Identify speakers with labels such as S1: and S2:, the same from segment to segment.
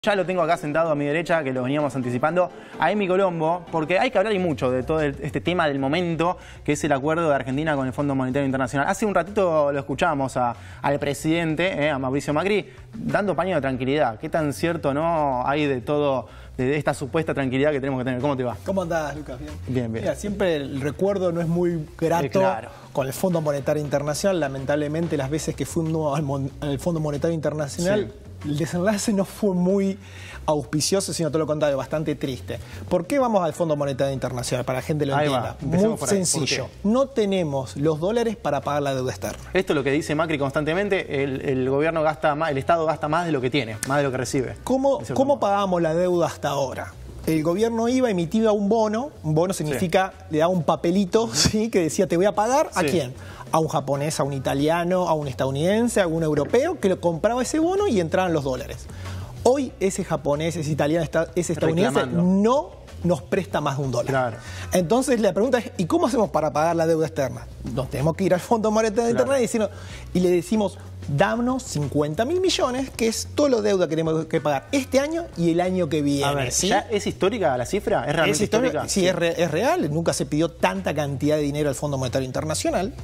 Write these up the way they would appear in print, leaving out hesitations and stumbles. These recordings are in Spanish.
S1: Ya lo tengo acá sentado a mi derecha, que lo veníamos anticipando, a Emi Colombo, porque hay que hablar y mucho de todo este tema del momento, que es el acuerdo de Argentina con el Fondo Monetario Internacional. Hace un ratito lo escuchábamos al presidente, a Mauricio Macri, dando paño de tranquilidad. ¿Qué tan cierto no hay de todo, de esta supuesta tranquilidad que tenemos que tener? ¿Cómo te va?
S2: ¿Cómo andás, Lucas? Bien.
S1: Bien, bien.
S2: Mira, siempre el recuerdo no es muy grato
S1: claro.
S2: Con el Fondo Monetario Internacional. Lamentablemente, las veces que fuimos al Fondo Monetario Internacional, sí, el desenlace no fue muy auspicioso, sino todo lo contrario, bastante triste. ¿Por qué vamos al Fondo Monetario Internacional? Para que la gente lo entienda. Muy sencillo. No tenemos los dólares para pagar la deuda externa.
S1: Esto es lo que dice Macri constantemente, el gobierno gasta más, el Estado gasta más de lo que tiene, más de lo que recibe.
S2: ¿Cómo pagamos la deuda hasta ahora? El gobierno iba, emitía un bono significa, sí, le daba un papelito, ¿sí?, que decía, te voy a pagar, ¿a quién? A un japonés, a un italiano, a un estadounidense, a un europeo, que lo compraba ese bono y entraban los dólares. Hoy ese japonés, ese italiano, ese estadounidense no nos presta más de un dólar. Claro. Entonces la pregunta es, ¿y cómo hacemos para pagar la deuda externa? Nos tenemos que ir al Fondo Monetario Internacional y le decimos, dámonos 50.000 millones, que es toda la deuda que tenemos que pagar este año y el año que viene.
S1: A ver,
S2: ¿sí?
S1: ¿Ya es histórica la cifra? ¿Es realmente histórica?
S2: Sí, es real. Nunca se pidió tanta cantidad de dinero al Fondo Monetario Internacional.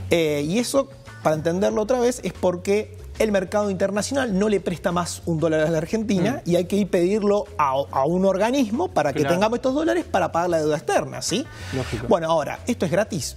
S2: Y eso, para entenderlo otra vez, es porque el mercado internacional no le presta más un dólar a la Argentina y hay que ir pedirlo a un organismo para que tengamos estos dólares para pagar la deuda externa, ¿sí?
S1: Lógico.
S2: Bueno, ahora, ¿esto es gratis?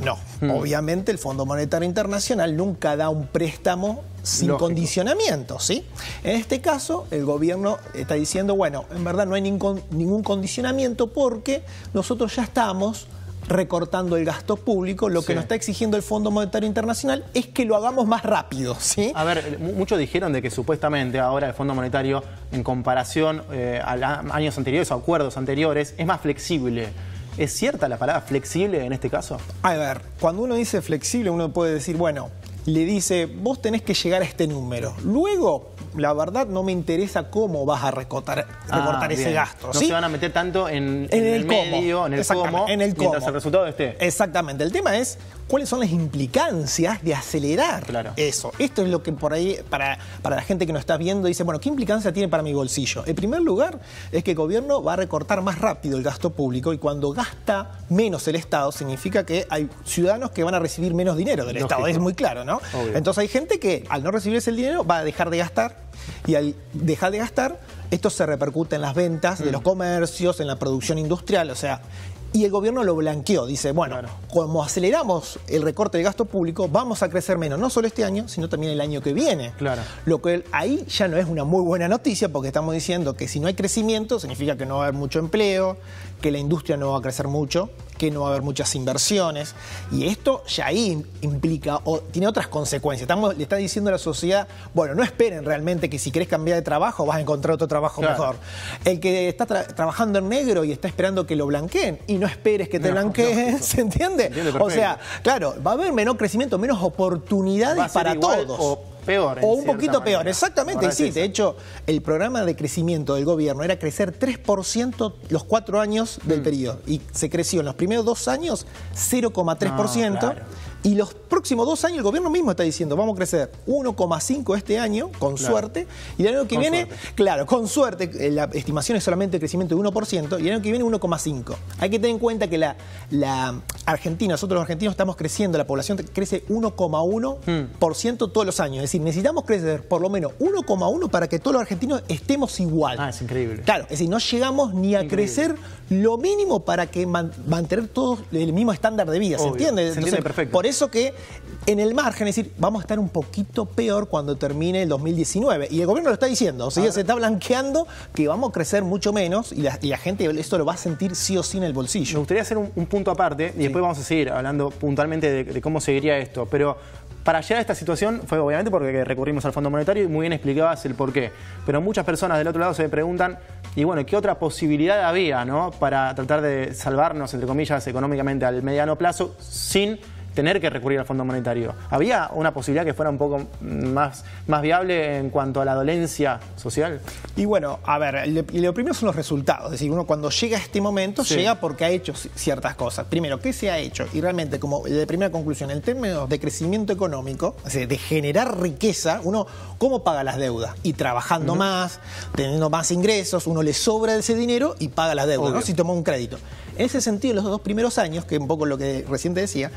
S2: No. Obviamente el Fondo Monetario Internacional nunca da un préstamo sin condicionamiento, ¿sí? En este caso, el gobierno está diciendo, bueno, en verdad no hay ningún condicionamiento porque nosotros ya estamos recortando el gasto público. Lo que nos está exigiendo el Fondo Monetario Internacional es que lo hagamos más rápido, ¿sí?
S1: A ver, muchos dijeron de que supuestamente ahora el Fondo Monetario, en comparación a años anteriores o acuerdos anteriores, es más flexible. ¿Es cierta la palabra flexible en este caso?
S2: A ver, cuando uno dice flexible, uno puede decir, bueno, le dice, vos tenés que llegar a este número. Luego, la verdad, no me interesa cómo vas a recortar ese gasto.
S1: No
S2: ¿sí?
S1: se van a meter tanto en el medio, en el cómo, mientras el resultado esté.
S2: Exactamente. El tema es cuáles son las implicancias de acelerar eso. Esto es lo que por ahí, para la gente que nos está viendo, dice, bueno, ¿qué implicancia tiene para mi bolsillo? En primer lugar, es que el gobierno va a recortar más rápido el gasto público y cuando gasta menos el Estado, significa que hay ciudadanos que van a recibir menos dinero del Estado. Es muy claro, ¿no? Obvio. Entonces hay gente que al no recibir ese dinero va a dejar de gastar y al dejar de gastar esto se repercute en las ventas de los comercios, en la producción industrial, o sea, y el gobierno lo blanqueó, dice, bueno, como aceleramos el recorte del gasto público, vamos a crecer menos, no solo este año, sino también el año que viene. Claro. Lo que ahí ya no es una muy buena noticia porque estamos diciendo que si no hay crecimiento, significa que no va a haber mucho empleo, que la industria no va a crecer mucho, que no va a haber muchas inversiones. Y esto ya ahí implica, o tiene otras consecuencias. Le está diciendo a la sociedad, bueno, no esperen realmente que si querés cambiar de trabajo vas a encontrar otro trabajo mejor. El que está trabajando en negro y está esperando que lo blanqueen, y no esperes que te blanqueen, ¿se entiende? O sea, claro, va a haber menor crecimiento, menos oportunidades para todos.
S1: Peor.
S2: O un poquito peor, exactamente. Y sí, de hecho, el programa de crecimiento del gobierno era crecer 3% los 4 años del periodo. Y se creció en los primeros 2 años 0,3%. Y los próximos 2 años el gobierno mismo está diciendo, vamos a crecer 1,5 este año, con suerte, y el año que viene, con suerte, la estimación es solamente de crecimiento de 1%, y el año que viene 1,5. Hay que tener en cuenta que la Argentina, nosotros los argentinos estamos creciendo, la población crece 1,1% todos los años. Es decir, necesitamos crecer por lo menos 1,1 para que todos los argentinos estemos igual.
S1: Es increíble.
S2: Claro, es decir, no llegamos ni a crecer lo mínimo para que mantener todos el mismo estándar de vida, ¿se entiende?
S1: Se entiende perfecto.
S2: Por eso que en el margen, es decir, vamos a estar un poquito peor cuando termine el 2019. Y el gobierno lo está diciendo, o sea, se está blanqueando que vamos a crecer mucho menos y la gente esto lo va a sentir sí o sí en el bolsillo.
S1: Me gustaría hacer un punto aparte y después vamos a seguir hablando puntualmente de cómo seguiría esto. Pero para llegar a esta situación fue obviamente porque recurrimos al Fondo Monetario y muy bien explicabas el porqué. Pero muchas personas del otro lado se preguntan, y bueno, ¿qué otra posibilidad había, ¿no?, para tratar de salvarnos, entre comillas, económicamente al mediano plazo sin tener que recurrir al Fondo Monetario. ¿Había una posibilidad que fuera un poco más viable en cuanto a la dolencia social?
S2: Y bueno, a ver, lo primero son los resultados. Es decir, uno cuando llega a este momento, llega porque ha hecho ciertas cosas. Primero, ¿qué se ha hecho? Y realmente, como de primera conclusión, en términos de crecimiento económico, es decir, de generar riqueza, uno, ¿cómo paga las deudas? Y trabajando más, teniendo más ingresos, uno le sobra ese dinero y paga las deudas, ¿no? Si tomó un crédito. En ese sentido, los 2 primeros años, que es un poco lo que recién te decía,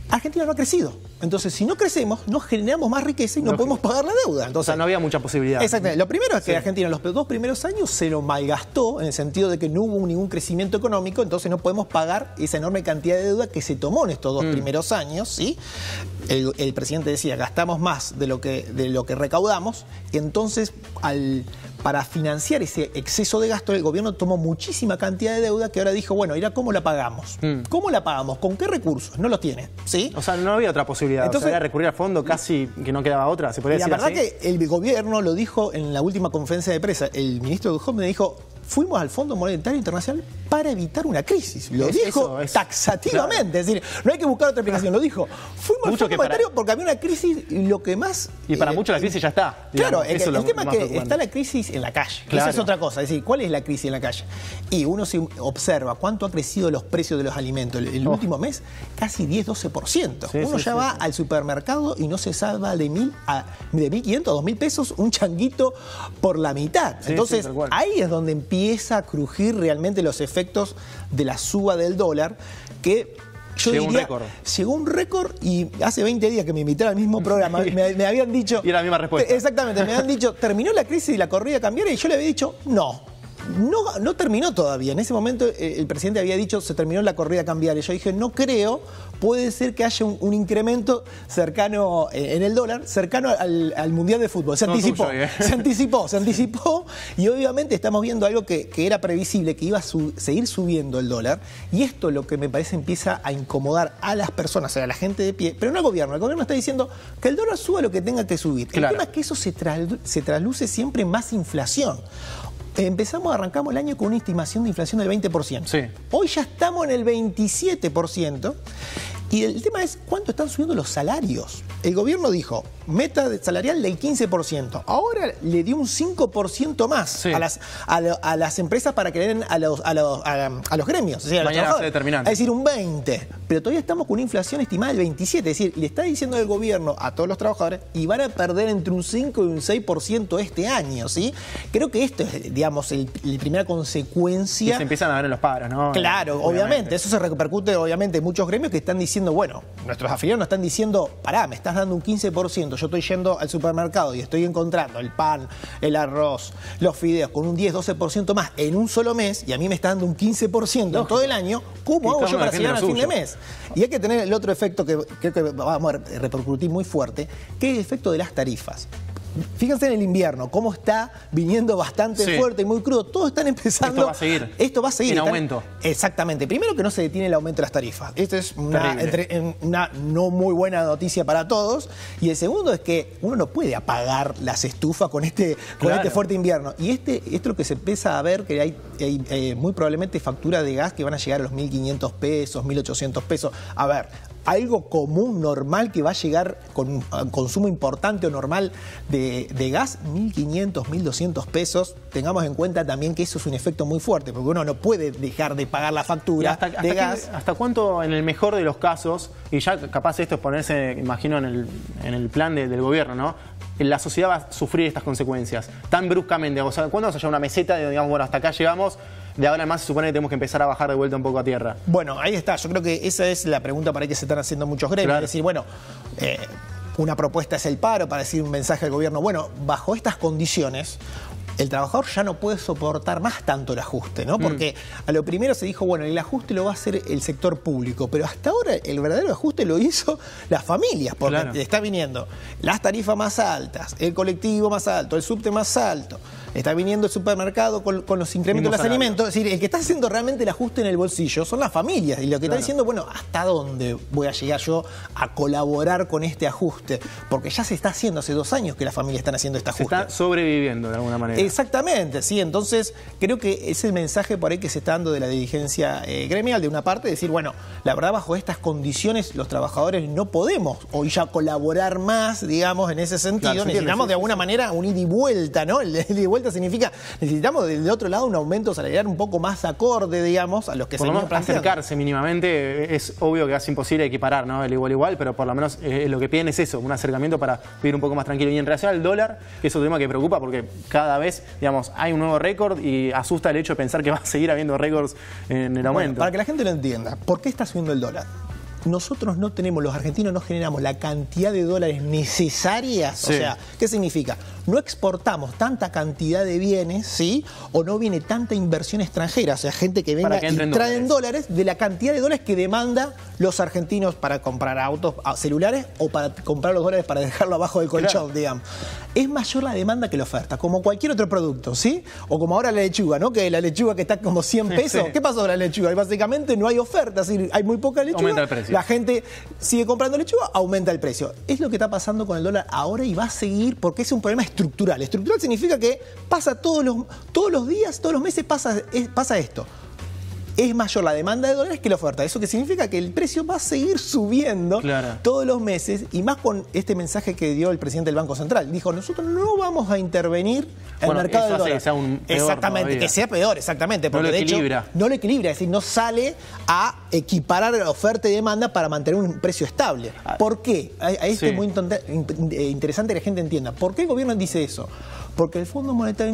S2: Argentina no ha crecido. Entonces, si no crecemos, no generamos más riqueza y no podemos pagar la deuda. Entonces,
S1: o sea, no había mucha posibilidad.
S2: Exactamente. Lo primero es que Argentina en los 2 primeros años se lo malgastó, en el sentido de que no hubo ningún crecimiento económico, entonces no podemos pagar esa enorme cantidad de deuda que se tomó en estos 2 primeros años, ¿sí? El presidente decía, gastamos más de lo que recaudamos, y entonces para financiar ese exceso de gasto, el gobierno tomó muchísima cantidad de deuda que ahora dijo, bueno, ¿cómo la pagamos? ¿Cómo la pagamos? ¿Con qué recursos? No los tiene, ¿sí?
S1: O sea, no había otra posibilidad. Entonces, era recurrir al fondo, casi que no quedaba otra, ¿se podría decir así?
S2: La verdad que el gobierno lo dijo en la última conferencia de prensa. El ministro de Duhon me dijo, fuimos al Fondo Monetario Internacional para evitar una crisis. Lo dijo taxativamente. Claro. Es decir, no hay que buscar otra explicación. Lo dijo. Fuimos al Fondo Monetario porque había una crisis y lo que más...
S1: Y para muchos la crisis ya está.
S2: Digamos, claro, el tema es que está la crisis en la calle. Claro. Esa es otra cosa. Es decir, ¿cuál es la crisis en la calle? Y uno se observa cuánto han crecido los precios de los alimentos. El último mes, casi 10-12%. Uno ya va al supermercado y no se salva de 1.500 a 2.000 pesos un changuito por la mitad. Entonces, ahí es donde empieza a crujir realmente los efectos de la suba del dólar, que yo diría, llegó un récord, y hace 20 días que me invitaron al mismo programa, me habían dicho...
S1: Y era la misma respuesta.
S2: Exactamente, me habían dicho, ¿terminó la crisis y la corrida cambiaria? Y yo le había dicho, no terminó todavía. En ese momento el presidente había dicho, se terminó la corrida cambiaria. Yo dije, no creo, puede ser que haya un incremento cercano en el dólar, cercano al Mundial de Fútbol. Se anticipó, y obviamente estamos viendo algo que era previsible, que iba a seguir subiendo el dólar, y esto lo que me parece empieza a incomodar a las personas, a la gente de pie, pero no al gobierno. El gobierno está diciendo que el dólar suba lo que tenga que subir. El tema es que eso se trasluce siempre en más inflación. Arrancamos el año con una estimación de inflación del 20%.
S1: Sí.
S2: Hoy ya estamos en el 27%. Y el tema es cuánto están subiendo los salarios. El gobierno dijo, meta salarial del 15%. Ahora le dio un 5% más a las empresas para que le den a los gremios. O sea,
S1: mañana se determinan.
S2: Es decir, un 20%. Pero todavía estamos con una inflación estimada del 27%. Es decir, le está diciendo el gobierno a todos los trabajadores y van a perder entre un 5 y un 6% este año, ¿sí? Creo que esto es, digamos, la primera consecuencia.
S1: Y se empiezan a ver en los paros, ¿no?
S2: Claro, obviamente. Eso se repercute, obviamente, en muchos gremios que están diciendo, bueno, nuestros afiliados nos están diciendo, pará, me estás dando un 15%, yo estoy yendo al supermercado y estoy encontrando el pan, el arroz, los fideos con un 10-12% más en un solo mes, y a mí me está dando un 15% en todo el año, ¿cómo hago yo para llegar al fin de mes? Y hay que tener el otro efecto que creo que vamos a repercutir muy fuerte, que es el efecto de las tarifas. Fíjense en el invierno, cómo está viniendo bastante fuerte y muy crudo. Todos están empezando... Esto va a seguir.
S1: En aumento.
S2: Exactamente. Primero, que no se detiene el aumento de las tarifas. Esto es una no muy buena noticia para todos. Y el segundo es que uno no puede apagar las estufas con este fuerte invierno. Y esto es lo que se empieza a ver, que hay muy probablemente facturas de gas que van a llegar a los 1.500 pesos, 1.800 pesos. A ver, algo común, normal, que va a llegar con un consumo importante o normal de gas, 1.500, 1.200 pesos. Tengamos en cuenta también que eso es un efecto muy fuerte, porque uno no puede dejar de pagar la factura de gas.
S1: ¿Hasta cuánto, en el mejor de los casos, y ya capaz esto es ponerse, imagino, en el plan del gobierno, ¿no? La sociedad va a sufrir estas consecuencias tan bruscamente? O sea, ¿cuándo vamos a llegar a una meseta de, digamos, bueno, hasta acá llegamos, de ahora en más se supone que tenemos que empezar a bajar de vuelta un poco a tierra?
S2: Bueno, ahí está. Yo creo que esa es la pregunta para que se están haciendo muchos gremios.
S1: Claro.
S2: Es decir, bueno, una propuesta es el paro, para decir un mensaje al gobierno. Bueno, bajo estas condiciones, el trabajador ya no puede soportar más tanto el ajuste, ¿no? Porque a lo primero se dijo, bueno, el ajuste lo va a hacer el sector público, pero hasta ahora el verdadero ajuste lo hizo las familias, porque está viniendo las tarifas más altas, el colectivo más alto, el subte más alto, está viniendo el supermercado con los incrementos de los alimentos. Es decir, el que está haciendo realmente el ajuste en el bolsillo son las familias, y lo que está diciendo, bueno, ¿hasta dónde voy a llegar yo a colaborar con este ajuste? Porque ya se está haciendo hace 2 años que las familias están haciendo este ajuste.
S1: Se está sobreviviendo de alguna manera.
S2: Exactamente, sí. Entonces, creo que es el mensaje por ahí que se está dando de la dirigencia gremial, de una parte, decir, bueno, la verdad, bajo estas condiciones, los trabajadores no podemos hoy ya colaborar más, digamos, en ese sentido. Claro, necesitamos de alguna manera un ida y vuelta, ¿no? El ida y vuelta significa, necesitamos del otro lado un aumento salarial un poco más acorde, digamos, a los que se
S1: van a acercarse mínimamente. Es obvio que es imposible equiparar, ¿no? El igual, pero por lo menos lo que piden es eso, un acercamiento para vivir un poco más tranquilo. Y en relación al dólar, que es otro tema que preocupa porque cada vez, digamos, hay un nuevo récord y asusta el hecho de pensar que va a seguir habiendo récords en el aumento.
S2: Bueno, para que la gente lo entienda, ¿por qué está subiendo el dólar? Nosotros no tenemos, los argentinos no generamos la cantidad de dólares necesarias. Sí. O sea, ¿qué significa? No exportamos tanta cantidad de bienes, ¿sí? O no viene tanta inversión extranjera, o sea, gente que venga y trae en dólares de la cantidad de dólares que demanda los argentinos para comprar autos, celulares o para comprar los dólares para dejarlo abajo del colchón, claro, digamos. Es mayor la demanda que la oferta, como cualquier otro producto, ¿sí? O como ahora la lechuga, ¿no? Que la lechuga que está como 100 pesos. Sí. ¿Qué pasó con la lechuga? Y básicamente no hay oferta, es decir, hay muy poca lechuga.
S1: Aumenta el precio.
S2: La gente sigue comprando lechuga, aumenta el precio. Es lo que está pasando con el dólar ahora y va a seguir porque es un problema estructural. Estructural significa que pasa todos los días, todos los meses pasa esto. Es mayor la demanda de dólares que la oferta. ¿Eso qué significa? Que el precio va a seguir subiendo, claro, todos los meses, y más con este mensaje que dio el presidente del Banco Central. Dijo, nosotros no vamos a intervenir en el mercado del dólar. Que sea un peor, exactamente, todavía. Que sea peor, exactamente. Porque no lo equilibra. De hecho, no lo equilibra, es decir, no sale a equiparar la oferta y demanda para mantener un precio estable. ¿Por qué? Esto es muy interesante que la gente entienda. ¿Por qué el gobierno dice eso? Porque el Fondo Monetario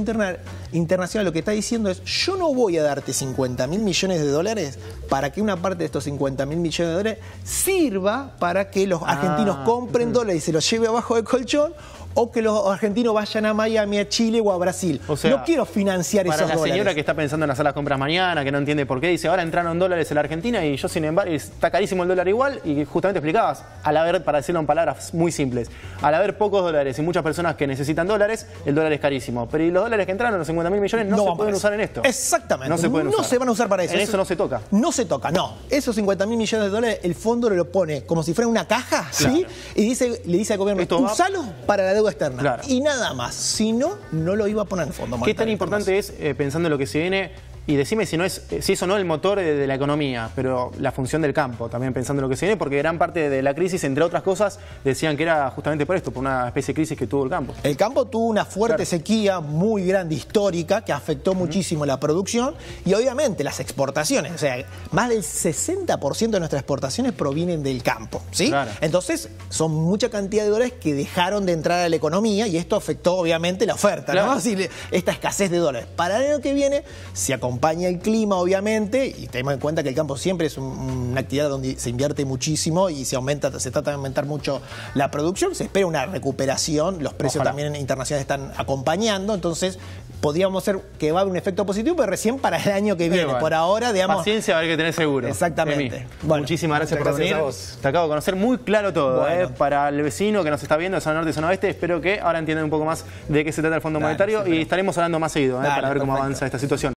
S2: Internacional lo que está diciendo es, yo no voy a darte 50.000 millones de dólares para que una parte de estos 50.000 millones de dólares sirva para que los argentinos compren dólares y se los lleve abajo del colchón, o que los argentinos vayan a Miami, a Chile o a Brasil. O sea, no quiero financiar esos dólares.
S1: Para la señora que está pensando en hacer las compras mañana, que no entiende por qué, dice, ahora entraron dólares en la Argentina y yo, sin embargo, está carísimo el dólar igual, y justamente explicabas, al haber, para decirlo en palabras muy simples, al haber pocos dólares y muchas personas que necesitan dólares, el dólar es carísimo. Pero ¿y los dólares que entraron, los 50.000 millones, no se pueden usar en esto?
S2: Exactamente.
S1: No se pueden usar.
S2: No se van a usar para eso.
S1: En eso no se toca.
S2: No se toca, no. Esos 50.000 millones de dólares, el fondo lo pone como si fuera una caja, claro, ¿sí? Y le dice al gobierno, úsalo para la deuda externa. Claro. Y nada más. Si no, no lo iba a poner en el Fondo Monetario.
S1: ¿Qué tan importante es, pensando en lo que se viene, y decime si eso no es el motor de la economía, pero la función del campo, también pensando en lo que se viene, porque gran parte de la crisis, entre otras cosas, decían que era justamente por esto, por una especie de crisis que tuvo el campo. El campo tuvo una fuerte sequía muy grande, histórica, que afectó muchísimo la producción y obviamente las exportaciones. O sea, más del 60% de nuestras exportaciones provienen del campo, ¿sí? Claro. Entonces, son mucha cantidad de dólares que dejaron de entrar a la economía y esto afectó obviamente la oferta, claro, ¿no? Así, esta escasez de dólares. Para el año que viene, se acompaña el clima, obviamente, y tenemos en cuenta que el campo siempre es una actividad donde se invierte muchísimo y se trata de aumentar mucho la producción. Se espera una recuperación, los precios también internacionales están acompañando, entonces podríamos ser que va a haber un efecto positivo, pero recién para el año que viene. Bueno, por ahora, digamos... Paciencia, va a haber que tener seguro.
S2: Exactamente.
S1: Bueno, muchísimas gracias por venir. Te acabo de conocer muy claro todo. Bueno. Para el vecino que nos está viendo de zona norte y zona oeste, espero que ahora entiendan un poco más de qué se trata el Fondo Monetario y estaremos hablando más seguido para ver cómo avanza esta situación.